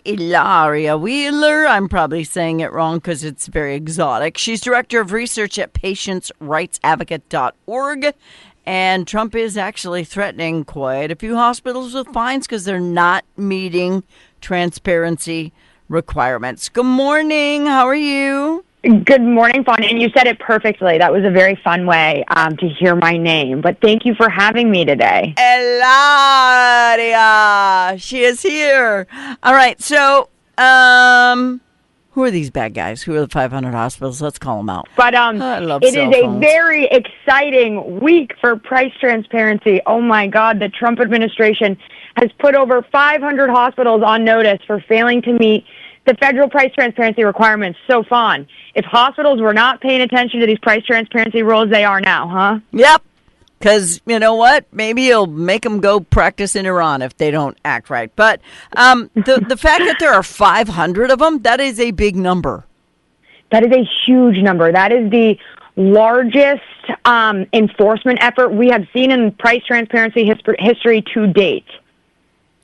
Ilaria Wheeler. I'm probably saying it wrong because it's very exotic. She's director of research at patientsrightsadvocate.org. And Trump is actually threatening quite a few hospitals with fines because they're not meeting transparency requirements. Good morning. How are you? Good morning, Fawn. And you said it perfectly. That was a very fun way to hear my name. But thank you for having me today. Ilaria. She is here. All right. So, who are these bad guys? Who are the 500 hospitals? Let's call them out. But I love it cell is phones. a very exciting week for price transparency. Oh, my God. The Trump administration has put over 500 hospitals on notice for failing to meet the federal price transparency requirements. So, Fawn, if hospitals were not paying attention to these price transparency rules, they are now, huh? Yep. Because, you know what? Maybe you'll make them go practice in Iran if they don't act right. But the fact that there are 500 of them, that is a big number. That is a huge number. That is the largest enforcement effort we have seen in price transparency history to date.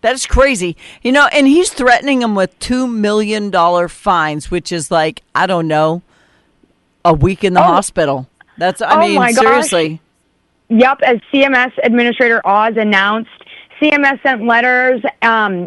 That is crazy. You know, and he's threatening them with $2 million fines, which is like, I don't know, a week in the hospital. That's, I mean, my seriously. Gosh. Yep, as CMS Administrator Oz announced, CMS sent letters,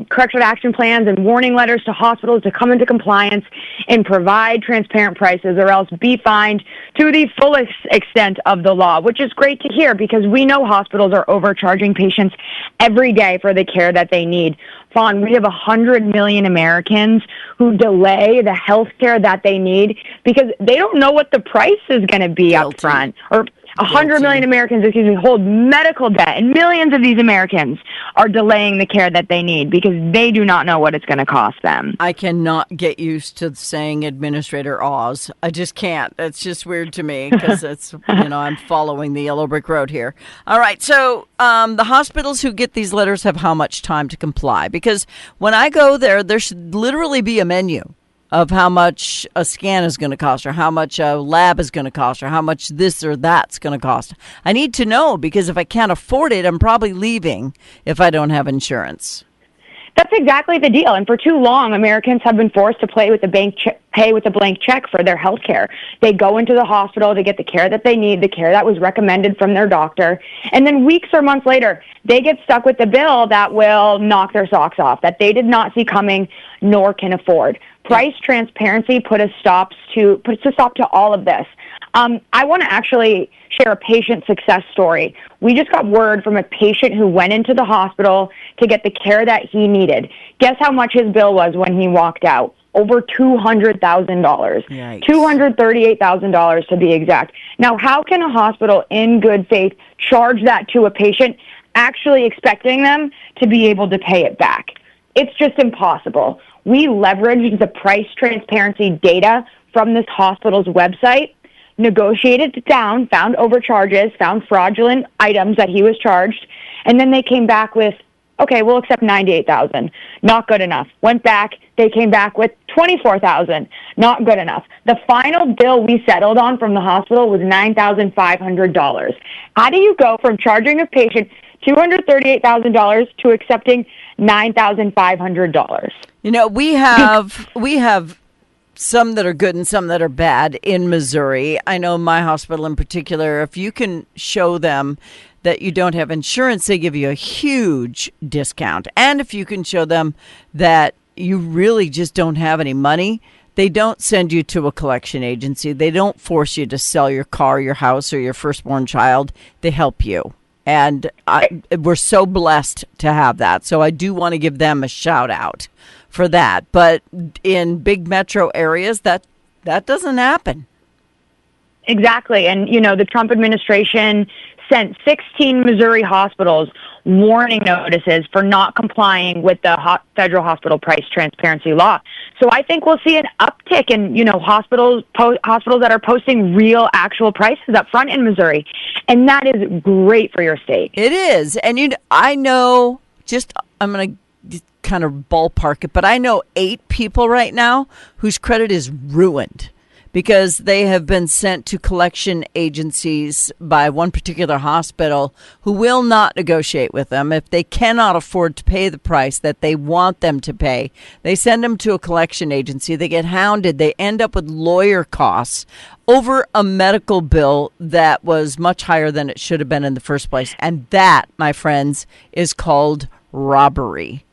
corrective action plans, and warning letters to hospitals to come into compliance and provide transparent prices or else be fined to the fullest extent of the law, which is great to hear because we know hospitals are overcharging patients every day for the care that they need. Fawn, we have 100 million Americans who delay the health care that they need because they don't know what the price is going to be up front. Or 100 million Americans, hold medical debt, and millions of these Americans are delaying the care that they need because they do not know what it's going to cost them. I cannot get used to saying Administrator Oz. I just can't. It's just weird to me because it's, you know, I'm following the yellow brick road here. All right. So the hospitals who get these letters have how much time to comply? Because when I go there should literally be a menu of how much a scan is going to cost or how much a lab is going to cost or how much this or that's going to cost. I need to know because if I can't afford it, I'm probably leaving if I don't have insurance. That's exactly the deal. And for too long, Americans have been forced to pay with a blank check for their health care. They go into the hospital to get the care that they need, the care that was recommended from their doctor. And then weeks or months later, they get stuck with the bill that will knock their socks off, that they did not see coming nor can afford. Price transparency puts a stop to all of this. I want to actually share a patient success story. We just got word from a patient who went into the hospital to get the care that he needed. Guess how much his bill was when he walked out? Over $200,000. $238,000 to be exact. Now, how can a hospital in good faith charge that to a patient, actually expecting them to be able to pay it back? It's just impossible. We leveraged the price transparency data from this hospital's website, negotiated it down, found overcharges, found fraudulent items that he was charged, and then they came back with, okay, we'll accept $98,000. Not good enough. Went back, they came back with $24,000. Not good enough. The final bill we settled on from the hospital was $9,500. How do you go from charging a patient $238,000 to accepting $9,500? You know, we have some that are good and some that are bad in Missouri. I know my hospital in particular, if you can show them that you don't have insurance, they give you a huge discount. And if you can show them that you really just don't have any money, they don't send you to a collection agency. They don't force you to sell your car, your house, or your firstborn child. They help you. And we're so blessed to have that. So I do want to give them a shout out for that. But in big metro areas, that doesn't happen. Exactly. And, you know, the Trump administration sent 16 Missouri hospitals warning notices for not complying with the federal hospital price transparency law. So I think we'll see an uptick in, you know, hospitals that are posting real actual prices up front in Missouri. And that is great for your state. It is. And I know, I'm going to kind of ballpark it, but I know 8 people right now whose credit is ruined because they have been sent to collection agencies by one particular hospital who will not negotiate with them. If they cannot afford to pay the price that they want them to pay, they send them to a collection agency. They get hounded. They end up with lawyer costs over a medical bill that was much higher than it should have been in the first place. And that, my friends, is called robbery.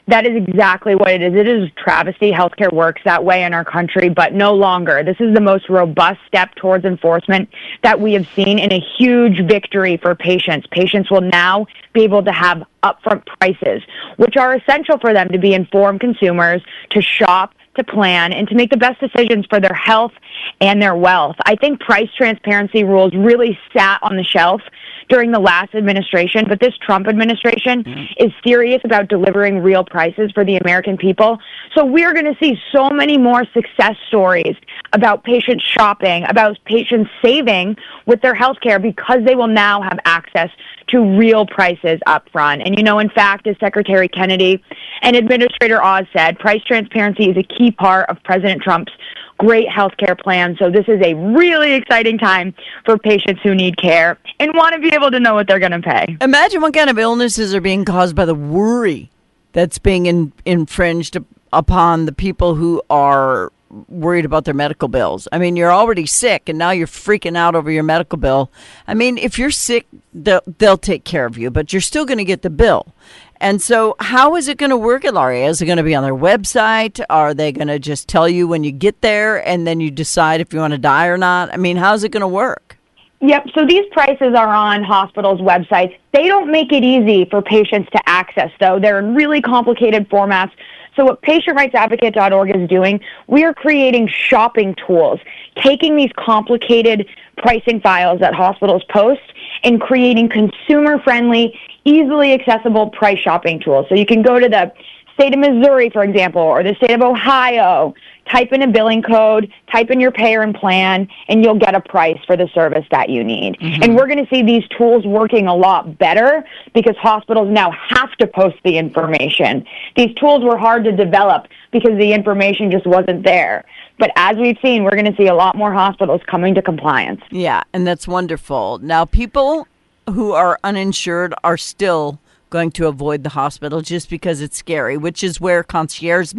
That is exactly what it is. It is a travesty. Healthcare works that way in our country, but no longer. This is the most robust step towards enforcement that we have seen, and a huge victory for patients. Patients will now be able to have upfront prices, which are essential for them to be informed consumers, to shop, to plan, and to make the best decisions for their health and their wealth. I think price transparency rules really sat on the shelf during the last administration, but this Trump administration is serious about delivering real prices for the American people. So we're going to see so many more success stories about patients shopping, about patients saving with their health care, because they will now have access to real prices up front. And, in fact, as Secretary Kennedy and Administrator Oz said, price transparency is a key part of President Trump's great health care plan. So this is a really exciting time for patients who need care and want to be able to know what they're going to pay. Imagine what kind of illnesses are being caused by the worry that's being infringed upon the people who are worried about their medical bills. I mean, you're already sick and now you're freaking out over your medical bill. I mean, if you're sick, they'll take care of you, but you're still going to get the bill. And so how is it going to work, Ilaria? Is it going to be on their website? Are they going to just tell you when you get there and then you decide if you want to die or not? I mean, how's it going to work? Yep. So these prices are on hospitals' websites. They don't make it easy for patients to access, though. They're in really complicated formats. So what patientrightsadvocate.org is doing, we are creating shopping tools, taking these complicated pricing files that hospitals post and creating consumer-friendly, easily accessible price shopping tools. So you can go to the state of Missouri, for example, or the state of Ohio, type in a billing code, type in your payer and plan, and you'll get a price for the service that you need. Mm-hmm. And we're going to see these tools working a lot better because hospitals now have to post the information. These tools were hard to develop because the information just wasn't there. But as we've seen, we're going to see a lot more hospitals coming to compliance. Yeah, and that's wonderful. Now, people who are uninsured are still going to avoid the hospital just because it's scary, which is where concierge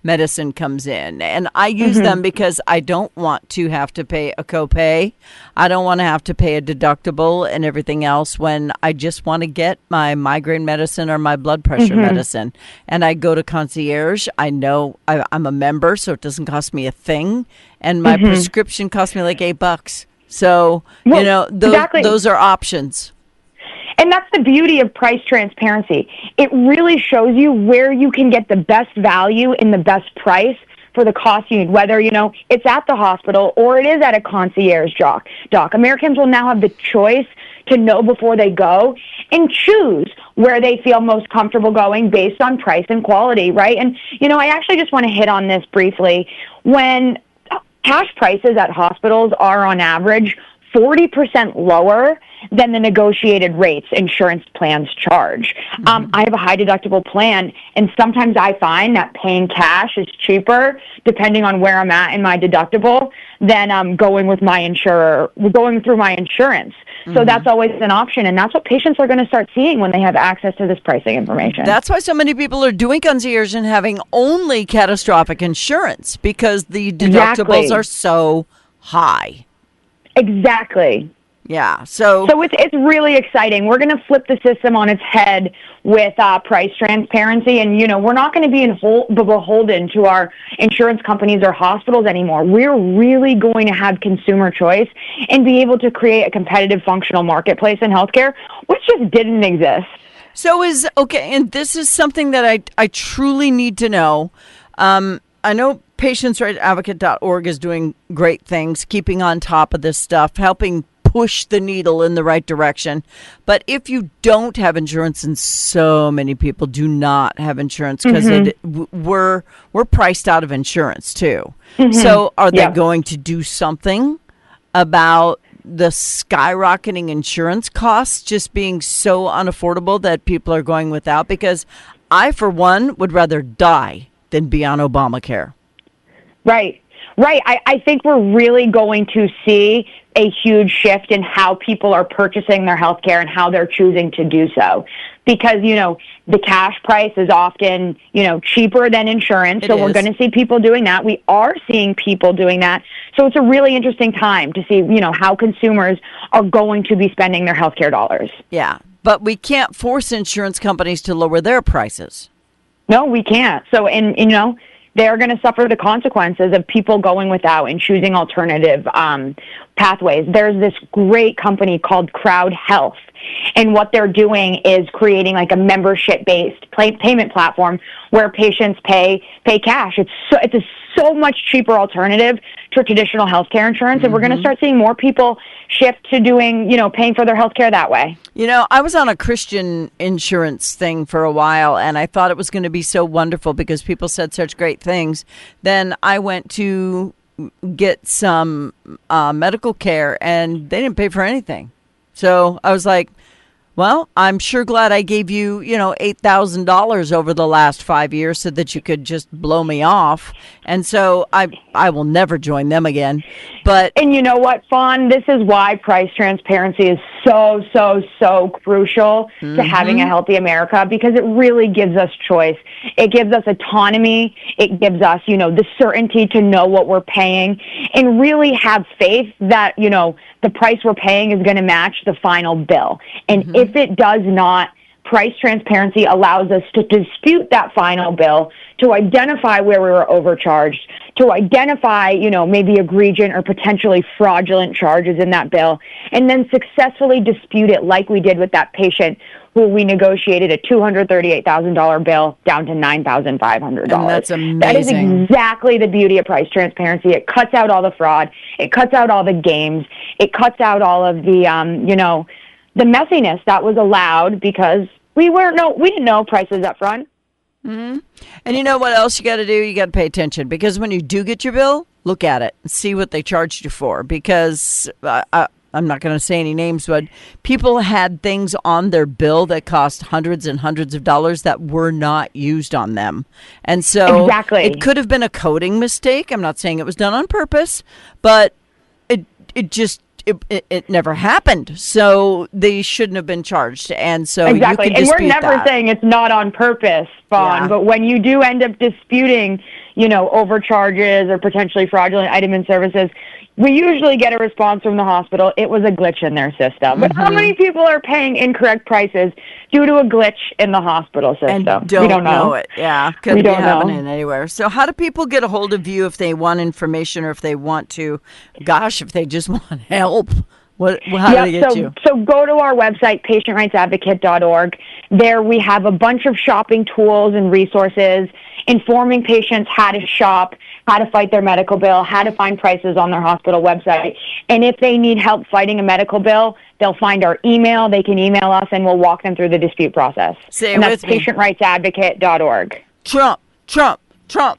medicine comes in. And I use them because I don't want to have to pay a copay. I don't want to have to pay a deductible and everything else when I just want to get my migraine medicine or my blood pressure medicine. And I go to concierge. I know I'm a member, so it doesn't cost me a thing. And my prescription costs me like $8. So, those are options. And that's the beauty of price transparency. It really shows you where you can get the best value and the best price for the cost you need, whether, it's at the hospital or it is at a concierge doc. Americans will now have the choice to know before they go and choose where they feel most comfortable going based on price and quality, right? And, I actually just want to hit on this briefly. When cash prices at hospitals are on average 40% lower than the negotiated rates insurance plans charge. I have a high deductible plan, and sometimes I find that paying cash is cheaper, depending on where I'm at in my deductible, than going through my insurance. So that's always an option, and that's what patients are going to start seeing when they have access to this pricing information. That's why so many people are doing concierge and having only catastrophic insurance, because the deductibles are so high. Exactly. Yeah. So it's really exciting. We're going to flip the system on its head with price transparency. And, we're not going to be beholden to our insurance companies or hospitals anymore. We're really going to have consumer choice and be able to create a competitive, functional marketplace in healthcare, which just didn't exist. So and this is something that I truly need to know. I know patientsrightsadvocate.org is doing great things, keeping on top of this stuff, helping push the needle in the right direction. But if you don't have insurance, and so many people do not have insurance because we're priced out of insurance too. So are they going to do something about the skyrocketing insurance costs just being so unaffordable that people are going without? Because I, for one, would rather die than be on Obamacare. Right. Right. I think we're really going to see a huge shift in how people are purchasing their health care and how they're choosing to do so. Because, the cash price is often, cheaper than insurance. So we're going to see people doing that. We are seeing people doing that. So it's a really interesting time to see, how consumers are going to be spending their health care dollars. Yeah. But we can't force insurance companies to lower their prices. No, we can't. So, they're going to suffer the consequences of people going without and choosing alternative pathways. There's this great company called Crowd Health, and what they're doing is creating like a membership-based payment platform where patients pay cash. It's a so much cheaper alternative to traditional healthcare insurance, and we're going to start seeing more people shift to doing, paying for their healthcare that way. I was on a Christian insurance thing for a while, and I thought it was going to be so wonderful because people said such great things. Then I went to get some medical care, and they didn't pay for anything. So I was like, well, I'm sure glad I gave you, $8,000 over the last 5 years so that you could just blow me off. And so I will never join them again. And you know what, Fawn? This is why price transparency is so, so, so crucial to having a healthy America, because it really gives us choice. It gives us autonomy. It gives us, the certainty to know what we're paying and really have faith that, the price we're paying is going to match the final bill. And if it does not, price transparency allows us to dispute that final bill, to identify where we were overcharged, to identify, maybe egregious or potentially fraudulent charges in that bill, and then successfully dispute it like we did with that patient who we negotiated a $238,000 bill down to $9,500. And that's amazing. That is exactly the beauty of price transparency. It cuts out all the fraud. It cuts out all the games. It cuts out all of the, the messiness that was allowed because we didn't know prices up front. And you know what else you got to do? You got to pay attention, because when you do get your bill, look at it and see what they charged you for, because I'm not going to say any names, but people had things on their bill that cost hundreds and hundreds of dollars that were not used on them. And so it could have been a coding mistake. I'm not saying it was done on purpose, but it never happened. So they shouldn't have been charged. And so you can dispute that. And we're never saying it's not on purpose, Fawn, but when you do end up disputing, overcharges or potentially fraudulent item and services, we usually get a response from the hospital. It was a glitch in their system. But how many people are paying incorrect prices due to a glitch in the hospital system? And we don't know it. Yeah, could be happening anywhere. So how do people get a hold of you if they want information or if they want to, if they just want help? How do they get you? So go to our website, patientrightsadvocate.org. There we have a bunch of shopping tools and resources informing patients how to shop, how to fight their medical bill, how to find prices on their hospital website. And if they need help fighting a medical bill, they'll find our email. They can email us, and we'll walk them through the dispute process. And that's patientrightsadvocate.org. Trump. Oh,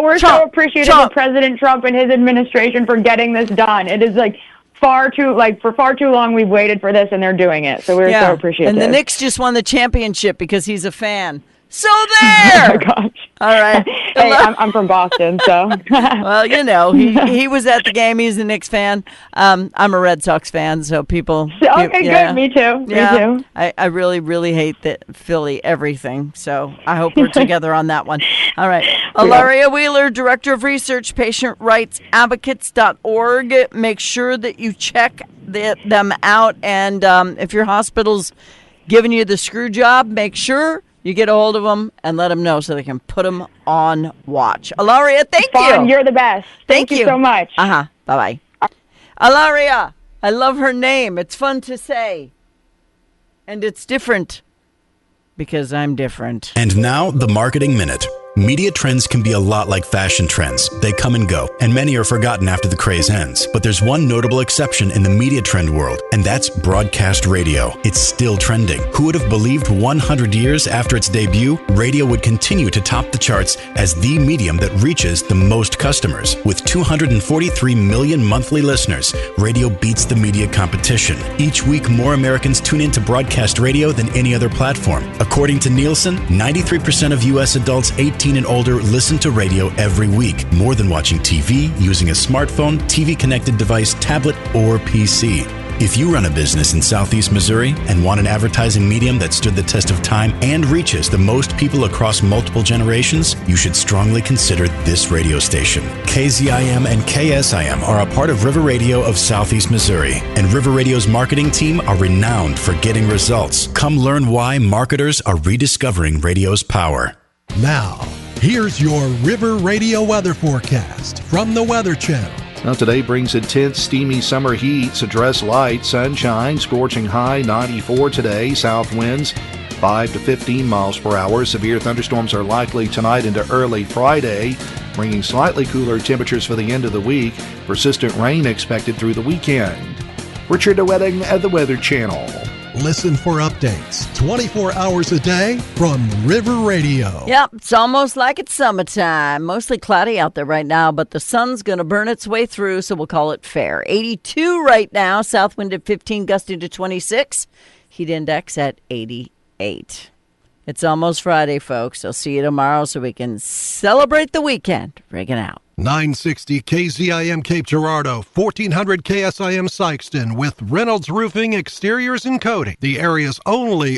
we're so appreciative of President Trump and his administration for getting this done. It is for far too long we've waited for this, and they're doing it. So we're so appreciative. And the Knicks just won the championship because he's a fan. So there. Oh my gosh. All right. Hey, I'm from Boston, so. Well, he was at the game. He's a Knicks fan. I'm a Red Sox fan, so people. Okay, good. Me too. Yeah. Me too. I really, really hate the Philly everything. So I hope we're together on that one. All right. Ilaria Wheeler, Director of Research, patientrightsadvocates.org. Make sure that you check them out. And if your hospital's giving you the screw job, make sure you get a hold of them and let them know so they can put them on watch. Ilaria, thank you. You're the best. Thank you so much. Bye-bye. Ilaria, I love her name. It's fun to say. And it's different because I'm different. And now, the Marketing Minute. Media trends can be a lot like fashion trends. They come and go, and many are forgotten after the craze ends. But there's one notable exception in the media trend world, and that's broadcast radio. It's still trending. Who would have believed 100 years after its debut, radio would continue to top the charts as the medium that reaches the most customers? With 243 million monthly listeners, radio beats the media competition. Each week, more Americans tune into broadcast radio than any other platform. According to Nielsen, 93% of U.S. adults 18 18 and older listen to radio every week, more than watching TV, using a smartphone, TV-connected device, tablet, or PC. If you run a business in Southeast Missouri and want an advertising medium that stood the test of time and reaches the most people across multiple generations, you should strongly consider this radio station. KZIM and KSIM are a part of River Radio of Southeast Missouri, and River Radio's marketing team are renowned for getting results. Come learn why marketers are rediscovering radio's power. Now, here's your River Radio weather forecast from the Weather Channel. Now today brings intense, steamy summer heat. So dress light, sunshine, scorching high 94 today. South winds 5 to 15 miles per hour. Severe thunderstorms are likely tonight into early Friday, bringing slightly cooler temperatures for the end of the week. Persistent rain expected through the weekend. Richard DeWetting at the Weather Channel. Listen for updates 24 hours a day from River Radio. Yep, it's almost like it's summertime. Mostly cloudy out there right now, but the sun's going to burn its way through, so we'll call it fair. 82 right now, south wind at 15, gusting to 26. Heat index at 88. It's almost Friday, folks. I'll see you tomorrow so we can celebrate the weekend. Riggin out. 960 KZIM Cape Girardeau, 1400 KSIM Sykeston with Reynolds Roofing Exteriors and Coating, the area's only